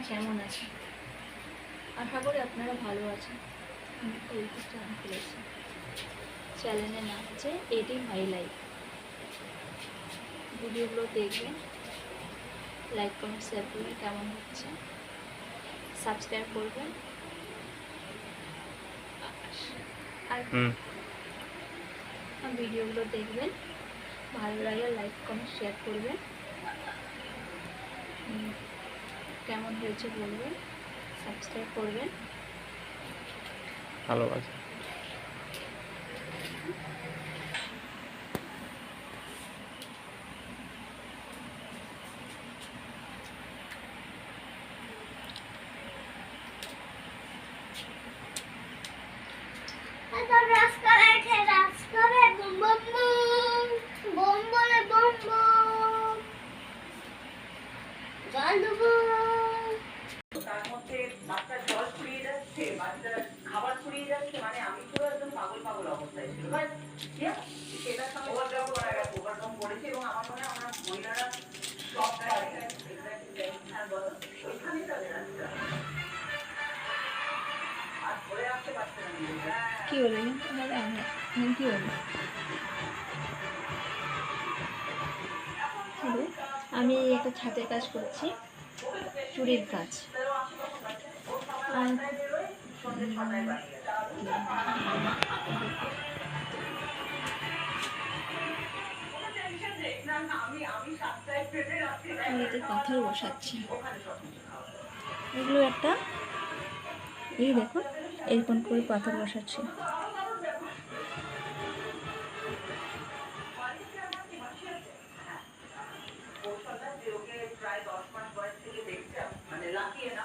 কেমন আছেন? আশা করি আপনারা ভালো আছেন। আমি একটা ইউটিউব চ্যানেল খুলেছি। চ্যানেলের নাম হচ্ছে এটি মাই লাইফ। ভিডিওগুলো দেখবেন, লাইক কমেন্ট শেয়ার করবেন, কেমন হচ্ছে সাবস্ক্রাইব করবেন। আর ভিডিওগুলো দেখবেন, ভালো লাগলে লাইক কমেন্ট শেয়ার করবেন, কেমন হয়েছে বলবেন, সাবস্ক্রাইব করবেন। ভালো আছে। তার মধ্যে বাচ্চার জল ফুরিয়ে যাচ্ছে, বাচ্চার খাবার ফুরিয়ে যাচ্ছে, মানে আমি পুরো একদম পাগল পাগল অবস্থায় ছিল। সেটার সঙ্গে ওভারকাম করেছে এবং আমার মনে হয় আমরা মহিলারা সব পারি। ওইখানেই তাদের আসতে আর ধরে আসতে পারছে না। কি বলবেন? কি বলবেন? হ্যালো, আমি একটা ছাদের কাজ করছি, চুড়ির কাজ। আর এতে পাথর বসাচ্ছি। এগুলো একটা, এই দেখুন এরকম করে পাথর বসাচ্ছি। প্রায় 10 মাস বয়স থেকে দেখতাম, মানে লাগিয়ে না